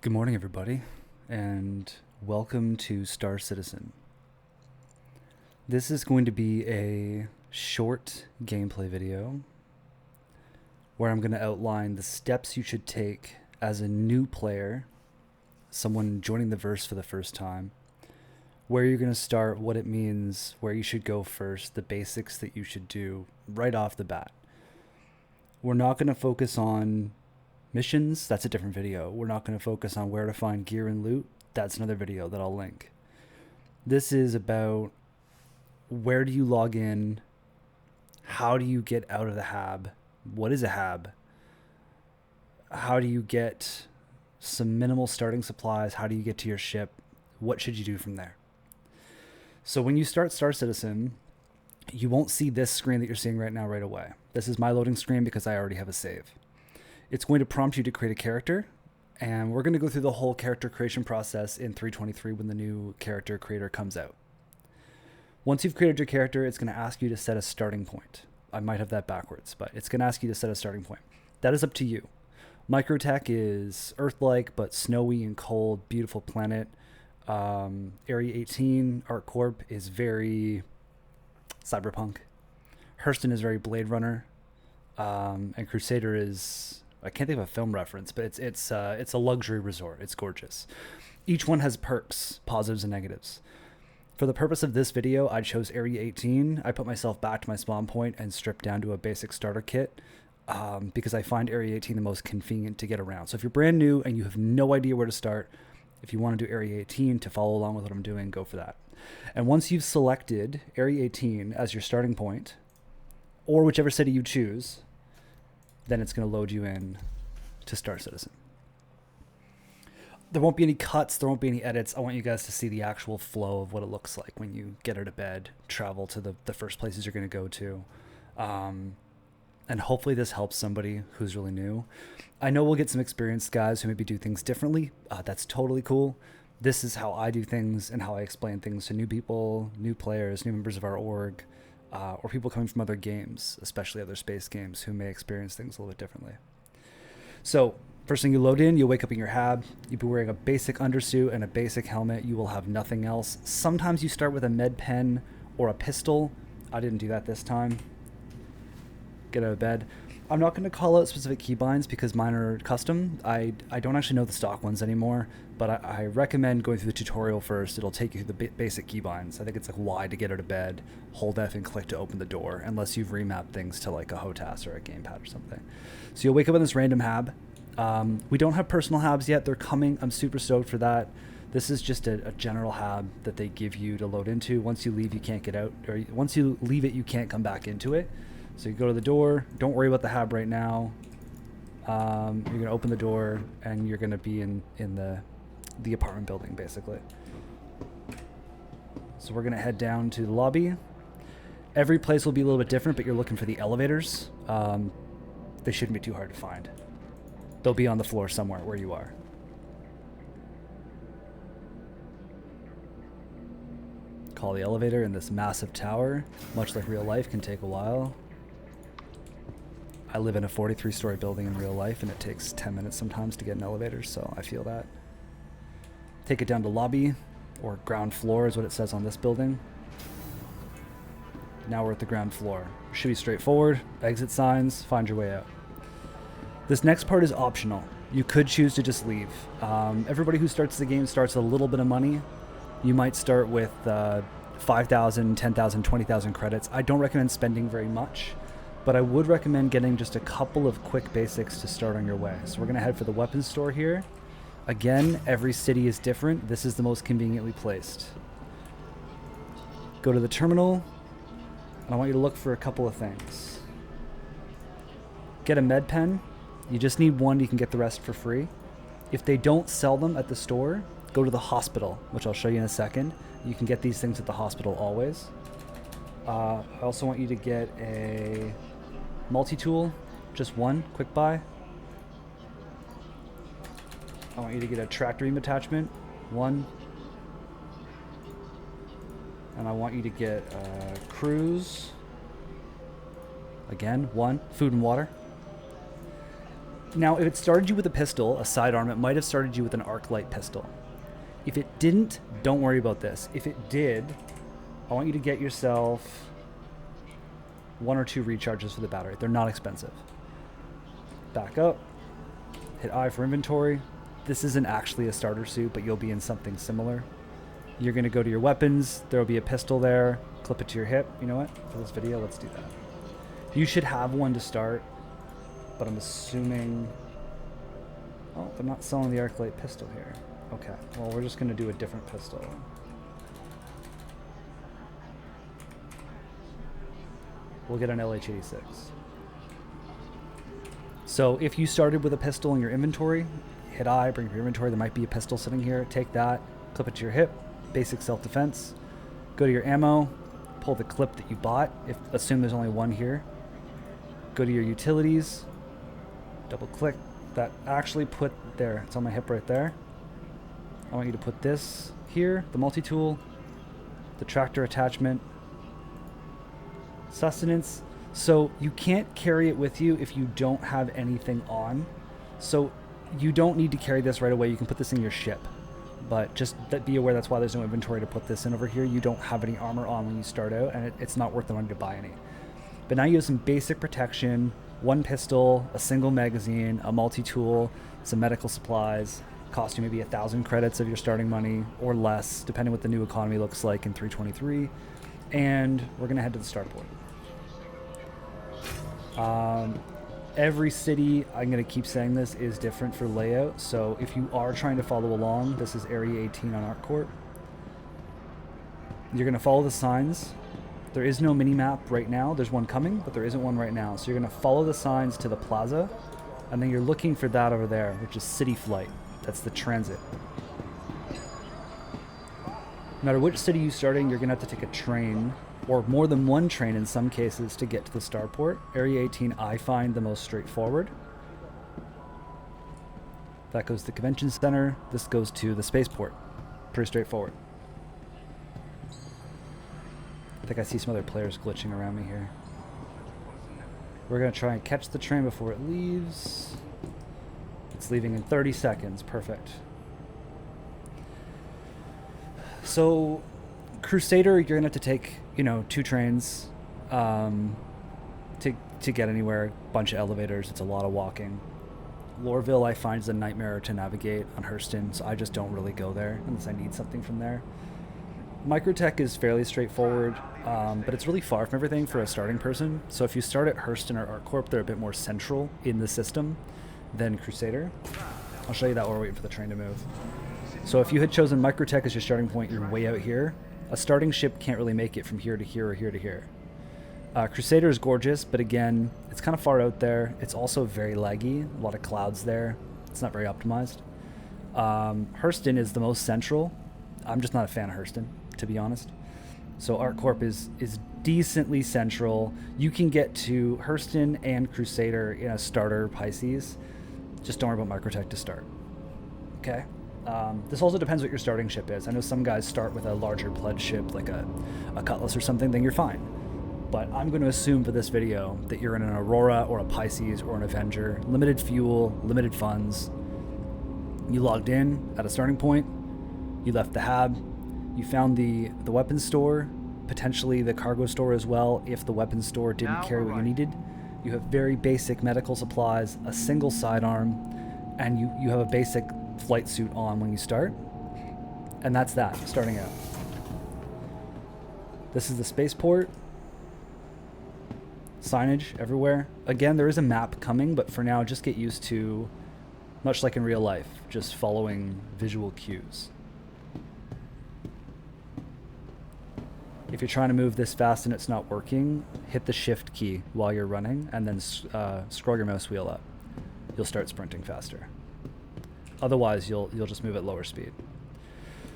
Good morning, everybody, and welcome to Star Citizen. This is going to be a short gameplay video where I'm going to outline the steps you should take as a new player, someone joining the verse for the first time, where you're going to start, what it means, where you should go first, the basics that you should do right off the bat. We're not going to focus on missions, that's a different video. We're not going to focus on where to find gear and loot, that's another video that I'll link. This is about where do you log in, how do you get out of the hab, what is a hab, how do you get some minimal starting supplies, how do you get to your ship, what should you do from there. So when you start Star Citizen, you won't see this screen that you're seeing right now right away. This is my loading screen because I already have a save. It's going to prompt you to create a character, and we're going to go through the whole character creation process in 3.23 when the new character creator comes out. Once you've created your character, it's going to ask you to set a starting point. I might have that backwards, but it's going to ask you to set a starting point. That is up to you. Microtech is Earth-like, but snowy and cold, beautiful planet. Area 18, ArcCorp, is very cyberpunk. Hurston is very Blade Runner. And Crusader is... I can't think of a film reference, but it's a luxury resort. It's gorgeous. Each one has perks, positives and negatives. For the purpose of this video, I chose Area 18. I put myself back to my spawn point and stripped down to a basic starter kit because I find Area 18 the most convenient to get around. So if you're brand new and you have no idea where to start, if you want to do Area 18 to follow along with what I'm doing, go for that. And once you've selected Area 18 as your starting point, or whichever city you choose, then it's going to load you in to Star Citizen. There won't be any cuts, there won't be any edits. I want you guys to see the actual flow of what it looks like when you get out of bed, travel to the first places you're going to go to. And hopefully this helps somebody who's really new. I know we'll get some experienced guys who maybe do things differently. That's totally cool. This is how I do things and how I explain things to new people, new players, new members of our org, or people coming from other games, especially other space games, who may experience things a little bit differently. So first thing you load in, you'll wake up in your hab. You'll be wearing a basic undersuit and a basic helmet. You will have nothing else. Sometimes you start with a med pen or a pistol. I didn't do that this time. Get out of bed. I'm not going to call out specific keybinds because mine are custom. I don't actually know the stock ones anymore, but I recommend going through the tutorial first. It'll take you through the basic keybinds. I think it's like Y to get out of bed, hold F and click to open the door, unless you've remapped things to like a HOTAS or a gamepad or something. So you'll wake up in this random hab. We don't have personal habs yet. They're coming. I'm super stoked for that. This is just a general hab that they give you to load into. Once you leave, you can't get out. Or once you leave it, you can't come back into it. So you go to the door. Don't worry about the hab right now. You're going to open the door, and you're going to be in the apartment building, basically. So we're going to head down to the lobby. Every place will be a little bit different, but you're looking for the elevators. They shouldn't be too hard to find. They'll be on the floor somewhere where you are. Call the elevator in this massive tower. Much like real life, can take a while. I live in a 43-story building in real life, and it takes 10 minutes sometimes to get an elevator, so I feel that. Take it down to lobby, or ground floor is what it says on this building. Now we're at the ground floor. Should be straightforward. Exit signs, find your way out. This next part is optional. You could choose to just leave. Everybody who starts the game starts with a little bit of money. You might start with 5,000, 10,000, 20,000 credits. I don't recommend spending very much, but I would recommend getting just a couple of quick basics to start on your way. So we're going to head for the weapons store here. Again, every city is different. This is the most conveniently placed. Go to the terminal, and I want you to look for a couple of things. Get a med pen. You just need one, you can get the rest for free. If they don't sell them at the store, go to the hospital, which I'll show you in a second. You can get these things at the hospital always. I also want you to get a multi-tool, just one, quick buy. I want you to get a tractor beam attachment, one. And I want you to get a cruise, again, one, food and water. Now, if it started you with a pistol, a sidearm, it might have started you with an arc light pistol. If it didn't, don't worry about this. If it did, I want you to get yourself 1 or 2 recharges for the battery. They're not expensive. Back up. Hit I for inventory. This isn't actually a starter suit, but you'll be in something similar. You're going to go to your weapons. There will be a pistol there. Clip it to your hip. You know what? For this video, let's do that. You should have one to start, but I'm assuming... Oh, they're not selling the arc light pistol here. Okay, well, we're just going to do a different pistol. We'll get an LH86. So if you started with a pistol in your inventory, hit I, bring up your inventory. There might be a pistol sitting here. Take that, clip it to your hip, basic self-defense. Go to your ammo, pull the clip that you bought. Assume there's only one here. Go to your utilities, double click. That actually put there. It's on my hip right there. I want you to put this here, the multi-tool, the tractor attachment, sustenance. So you can't carry it with you if you don't have anything on. So you don't need to carry this right away. You can put this in your ship. But just be aware that's why there's no inventory to put this in over here. You don't have any armor on when you start out, and it's not worth the money to buy any. But now you have some basic protection, 1 pistol, a single magazine, a multi-tool, some medical supplies. Cost you maybe 1,000 credits of your starting money or less, depending what the new economy looks like in 3.23. And we're going to head to the starport. Every city, I'm going to keep saying this, is different for layout. So if you are trying to follow along, this is Area 18 on ArcCorp. You're going to follow the signs. There is no mini-map right now. There's one coming, but there isn't one right now. So you're going to follow the signs to the plaza, and then you're looking for that over there, which is City Flight. That's the transit. No matter which city you start in, you're going to have to take a train, or more than one train in some cases, to get to the starport. Area 18 I find the most straightforward. That goes to the convention center. This goes to the spaceport. Pretty straightforward. I think I see some other players glitching around me here. We're going to try and catch the train before it leaves. It's leaving in 30 seconds. Perfect. So, Crusader, you're going to have to take, 2 trains to get anywhere. Bunch of elevators. It's a lot of walking. Lorville, I find, is a nightmare to navigate on Hurston, so I just don't really go there unless I need something from there. Microtech is fairly straightforward, but it's really far from everything for a starting person. So if you start at Hurston or ArcCorp, they're a bit more central in the system than Crusader. I'll show you that while we're waiting for the train to move. So if you had chosen Microtech as your starting point, you're way out here. A starting ship can't really make it from here to here or here to here. Crusader is gorgeous, but again, it's kind of far out there. It's also very laggy, a lot of clouds there. It's not very optimized. Hurston is the most central. I'm just not a fan of Hurston, to be honest. So ArcCorp is decently central. You can get to Hurston and Crusader in a starter Pisces. Just don't worry about Microtech to start. Okay? This also depends what your starting ship is. I know some guys start with a larger pledge ship, like a Cutlass or something, then you're fine. But I'm going to assume for this video that you're in an Aurora or a Pisces or an Avenger. Limited fuel, limited funds. You logged in at a starting point. You left the hab. You found the weapons store, potentially the cargo store as well if the weapons store didn't carry what you needed. You have very basic medical supplies, a single sidearm, and you have a basic flight suit on when you start. And that's that, starting out. This is the spaceport. Signage everywhere. Again, there is a map coming, but for now, just get used to, much like in real life, just following visual cues. If you're trying to move this fast and it's not working, hit the shift key while you're running and then scroll your mouse wheel up. You'll start sprinting faster. Otherwise, you'll just move at lower speed.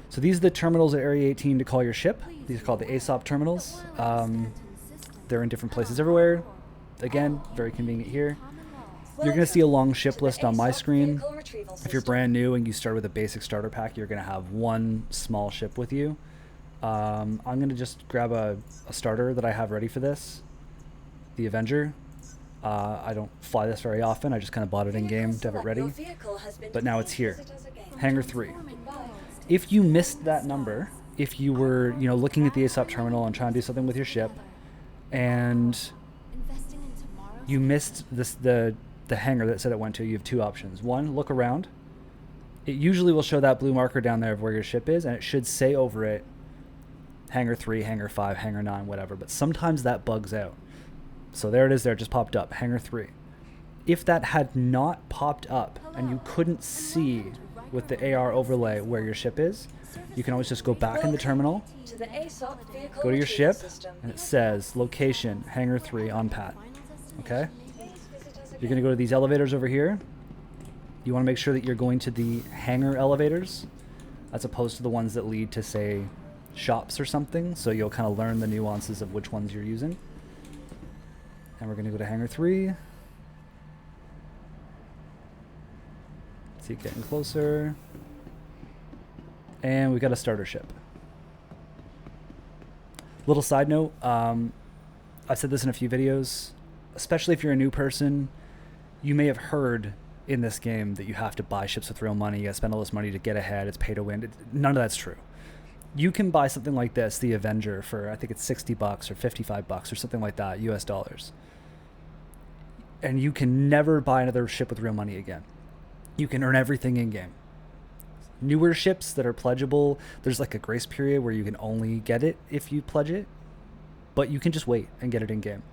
So these are the terminals at Area 18 to call your ship. These are called the ASOP terminals. They're in different places everywhere. Again, very convenient here. You're going to see a long ship list on my screen. If you're brand new and you start with a basic starter pack, you're going to have one small ship with you. I'm going to just grab a starter that I have ready for this. The Avenger. I don't fly this very often. I just kind of bought it in game to have it ready. But now it's here. Hangar 3. If you missed that number, if you were, looking at the ASOP terminal and trying to do something with your ship, and you missed the hangar that said it went to, you have two options. One, look around. It usually will show that blue marker down there of where your ship is, and it should say over it, Hangar 3, Hangar 5, Hangar 9, whatever. But sometimes that bugs out. So there it is there, just popped up, Hangar 3. If that had not popped up and you couldn't see with the AR overlay where your ship is, you can always just go back in the terminal, go to your ship, and it says location, Hangar 3 on pad. Okay? You're going to go to these elevators over here. You want to make sure that you're going to the hangar elevators as opposed to the ones that lead to, say, shops or something. So you'll kind of learn the nuances of which ones you're using. And we're going to go to Hangar 3. See it getting closer. And we got a starter ship. Little side note, I've said this in a few videos, especially if you're a new person, you may have heard in this game that you have to buy ships with real money, you gotta spend all this money to get ahead, it's pay to win. None of that's true. You can buy something like this, the Avenger, for I think it's $60 or $55 or something like that, US dollars. And you can never buy another ship with real money again. You can earn everything in game. Newer ships that are pledgeable, there's like a grace period where you can only get it if you pledge it, but you can just wait and get it in game.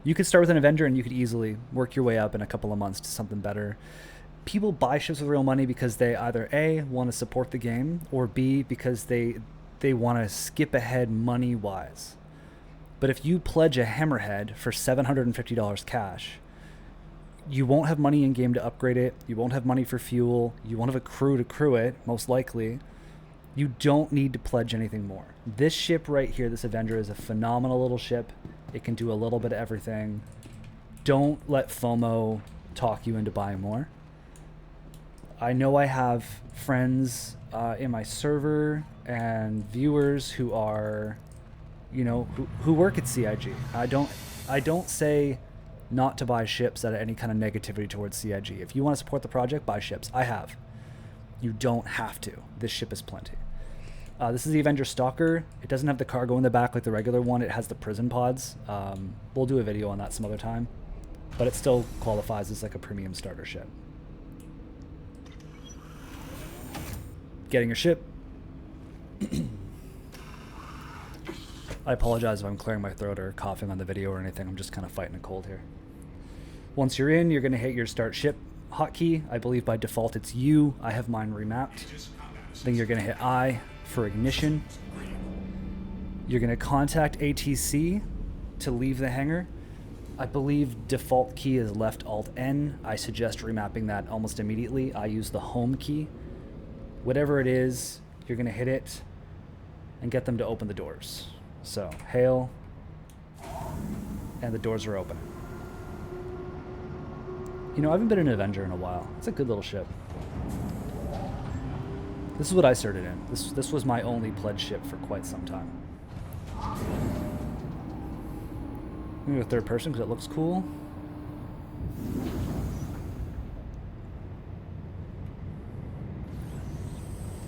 You could start with an Avenger and you could easily work your way up in a couple of months to something better. People buy ships with real money because they either A, want to support the game, or B, because they want to skip ahead money-wise. But if you pledge a Hammerhead for $750 cash, you won't have money in game to upgrade it, you won't have money for fuel, you won't have a crew to crew it, most likely. You don't need to pledge anything more. This ship right here, this Avenger, is a phenomenal little ship. It can do a little bit of everything. Don't let FOMO talk you into buying more. I know I have friends in my server and viewers who are, who work at CIG. I don't say not to buy ships out of any kind of negativity towards CIG. If you want to support the project, buy ships. I have. You don't have to. This ship is plenty. This is the Avenger Stalker. It doesn't have the cargo in the back like the regular one. It has the prison pods. We'll do a video on that some other time. But it still qualifies as like a premium starter ship. Getting your ship. I apologize if I'm clearing my throat or coughing on the video or anything. I'm just kind of fighting a cold here. Once you're in, you're going to hit your start ship hotkey. I believe by default it's U. I have mine remapped. Then you're going to hit I for ignition. You're going to contact ATC to leave the hangar. I believe default key is left Alt N. I suggest remapping that almost immediately. I use the home key. Whatever it is, you're going to hit it and get them to open the doors. So, hail, and the doors are open. I haven't been in an Avenger in a while. It's a good little ship. This is what I started in. This was my only pledge ship for quite some time. I'm going to go third person because it looks cool.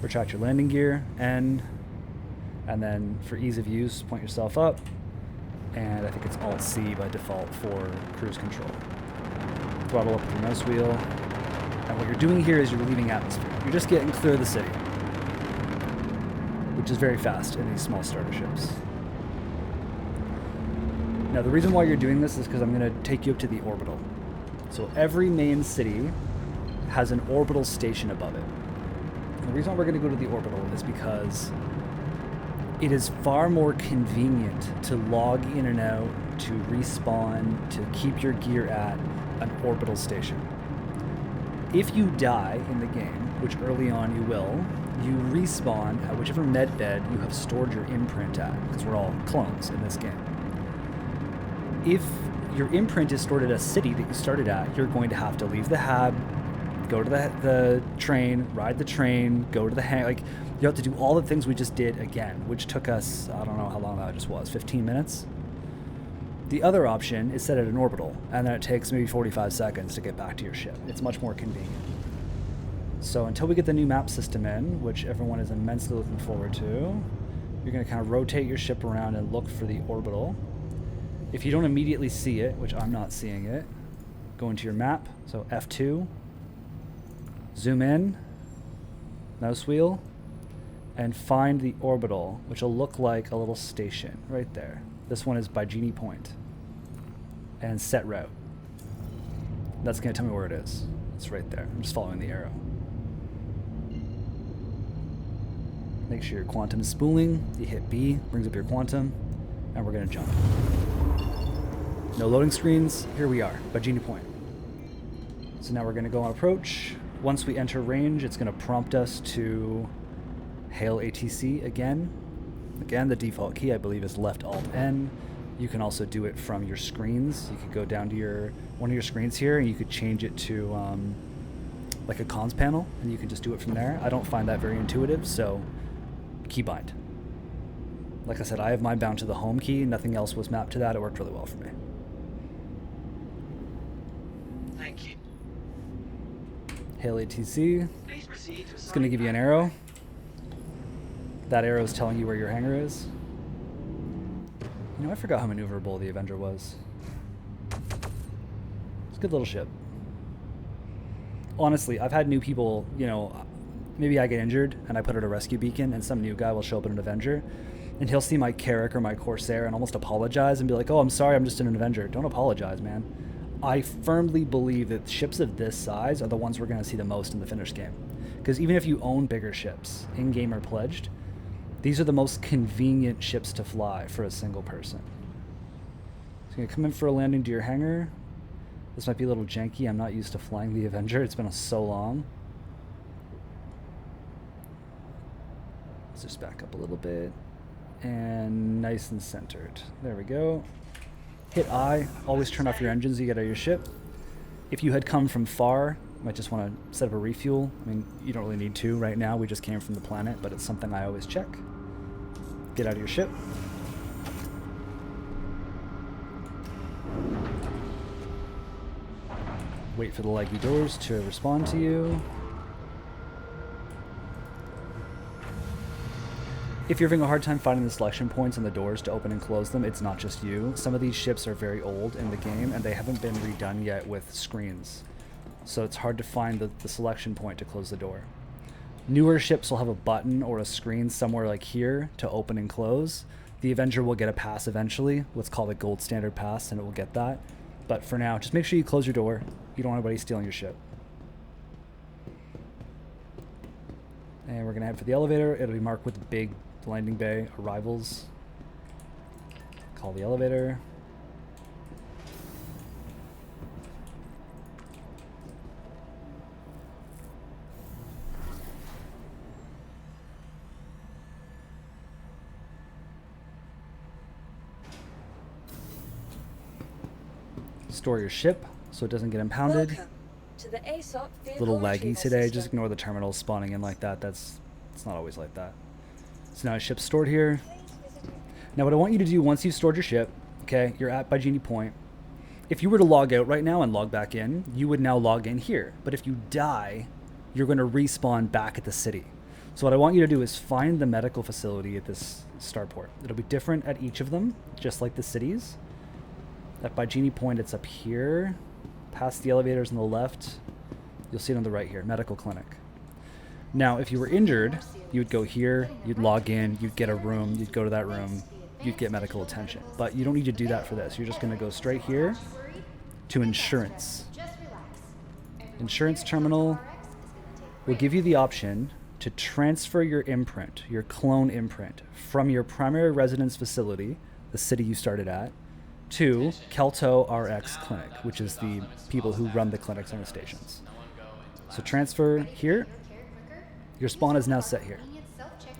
Retract your landing gear, N, and then for ease of use, point yourself up, and I think it's Alt-C by default for cruise control. Throttle up with your mouse wheel, and what you're doing here is you're leaving atmosphere. You're just getting clear of the city, which is very fast in these small starter ships. Now the reason why you're doing this is because I'm going to take you up to the orbital. So every main city has an orbital station above it. The reason why we're going to go to the orbital is because it is far more convenient to log in and out, to respawn, to keep your gear at an orbital station. If you die in the game, which early on you will, you respawn at whichever med bed you have stored your imprint at, because we're all clones in this game. If your imprint is stored at a city that you started at, you're going to have to leave the hab, go to the train, ride the train, go to the like you have to do all the things we just did again, which took us, I don't know how long that just was, 15 minutes? The other option is set at an orbital, and then it takes maybe 45 seconds to get back to your ship. It's much more convenient. So until we get the new map system in, which everyone is immensely looking forward to, you're going to kind of rotate your ship around and look for the orbital. If you don't immediately see it, which I'm not seeing it, go into your map, so F2, zoom in, mouse wheel, and find the orbital, which will look like a little station right there. This one is by Genie Point. And set route. That's going to tell me where it is. It's right there. I'm just following the arrow. Make sure your quantum is spooling. You hit B, brings up your quantum, and we're going to jump. No loading screens. Here we are, by Genie Point. So now we're going to go on approach. Once we enter range, it's going to prompt us to hail ATC again. Again, the default key, I believe, is left Alt N. You can also do it from your screens. You could go down to one of your screens here, and you could change it to like a comms panel, and you can just do it from there. I don't find that very intuitive, so keybind. Like I said, I have mine bound to the home key. Nothing else was mapped to that. It worked really well for me. Thank you. Hail ATC. It's going to give you an arrow. That arrow is telling you where your hangar is. You know, I forgot how maneuverable the Avenger was. It's a good little ship. Honestly, I've had new people, you know, maybe I get injured and I put out a rescue beacon and some new guy will show up in an Avenger and he'll see my Carrack or my Corsair and almost apologize and be like, oh, I'm sorry, I'm just in an Avenger. Don't apologize, man. I firmly believe that ships of this size are the ones we're going to see the most in the finished game. Because even if you own bigger ships, in-game or pledged, these are the most convenient ships to fly for a single person. So you're going to come in for a landing to your hangar. This might be a little janky. I'm not used to flying the Avenger. It's been so long. Let's just back up a little bit. And nice and centered. There we go. Hit I. Always turn off your engines as you get out of your ship. If you had come from far, you might just want to set up a refuel. I mean, you don't really need to right now. We just came from the planet, but it's something I always check. Get out of your ship. Wait for the leggy doors to respond to you. If you're having a hard time finding the selection points on the doors to open and close them, it's not just you. Some of these ships are very old in the game and they haven't been redone yet with screens. So it's hard to find the selection point to close the door. Newer ships will have a button or a screen somewhere like here to open and close. The Avenger will get a pass eventually, what's called a gold standard pass, and it will get that. But for now, just make sure you close your door. You don't want anybody stealing your ship. And we're going to head for the elevator. It'll be marked with a big landing bay, arrivals. Call the elevator. Store your ship so it doesn't get impounded. Welcome to the ASOP vehicle Little laggy retrieval today. system. Just ignore the terminals spawning in like that. It's not always like that. So now a ship's stored here. Now what I want you to do once you've stored your ship, okay, you're at by Genie Point. If you were to log out right now and log back in, you would now log in here. But if you die, you're going to respawn back at the city. So what I want you to do is find the medical facility at this starport. It'll be different at each of them, just like the cities. At by Genie Point, it's up here, past the elevators on the left. You'll see it on the right here, medical clinic. Now, if you were injured, you would go here, you'd log in, you'd get a room, you'd go to that room, you'd get medical attention. But you don't need to do that for this. You're just going to go straight here to insurance. Insurance terminal will give you the option to transfer your imprint, your clone imprint, from your primary residence facility, the city you started at, to Kelto RX Clinic, which is the people who run the clinics on the stations. So transfer here. Your spawn is now set here.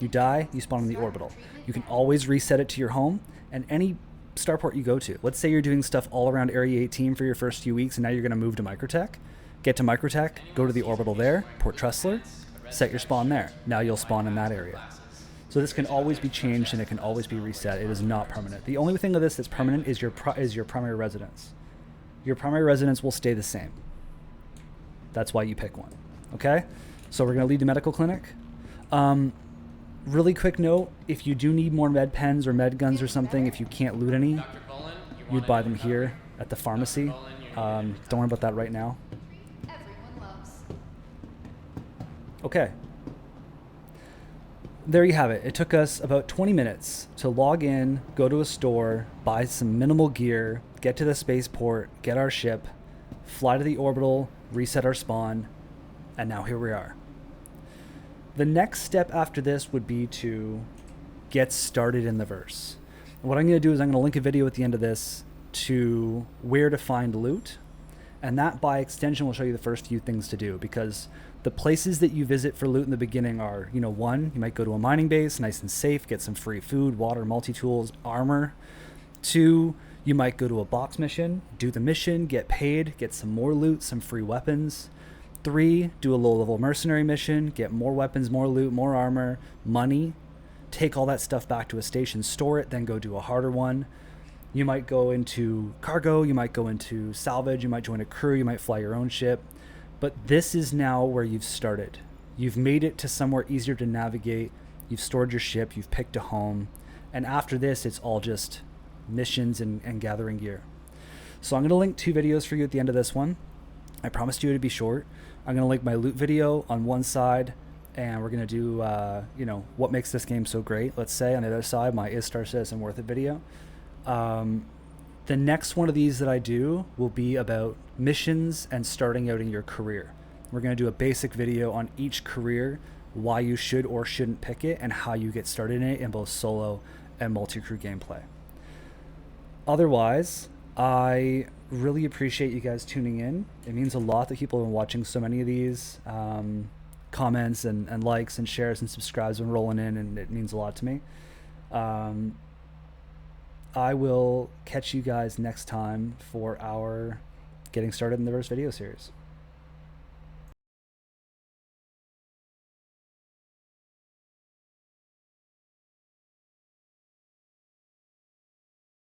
You die, you spawn in the orbital. You can always reset it to your home and any starport you go to. Let's say you're doing stuff all around Area 18 for your first few weeks and now you're going to move to Microtech. Get to Microtech, go to the orbital there, Port Tressler, set your spawn there. Now you'll spawn in that area. So this can always be changed and it can always be reset. It is not permanent. The only thing of this that's permanent is your primary residence. Your primary residence will stay the same. That's why you pick one. Okay? So we're going to leave the medical clinic. Really quick note, if you do need more med pens or med guns or something, if you can't loot any, you'd buy them here at the pharmacy. Don't worry about that right now. Okay. There you have it. It took us about 20 minutes to log in, go to a store, buy some minimal gear, get to the spaceport, get our ship, fly to the orbital, reset our spawn, and now here we are. The next step after this would be to get started in the verse. And what I'm going to do is I'm going to link a video at the end of this to where to find loot, and that by extension will show you the first few things to do, because the places that you visit for loot in the beginning are, one, you might go to a mining base, nice and safe, get some free food, water, multi-tools, armor. 2, you might go to a box mission, do the mission, get paid, get some more loot, some free weapons. 3, do a low-level mercenary mission, get more weapons, more loot, more armor, money, take all that stuff back to a station, store it, then go do a harder one. You might go into cargo, you might go into salvage, you might join a crew, you might fly your own ship. But this is now where you've started. You've made it to somewhere easier to navigate, you've stored your ship, you've picked a home, and after this, it's all just missions and gathering gear. So I'm going to link 2 videos for you at the end of this one. I promised you it'd be short. I'm going to link my loot video on one side, and we're going to do, what makes this game so great, let's say. On the other side, my Is Star Citizen Worth It video. The next one of these that I do will be about missions and starting out in your career. We're going to do a basic video on each career, why you should or shouldn't pick it, and how you get started in it in both solo and multi-crew gameplay. Otherwise, I really appreciate you guys tuning in. It means a lot that people have been watching so many of these. Comments and likes and shares and subscribes and rolling in, and it means a lot to me. I will catch you guys next time for our Getting Started in the Verse video series.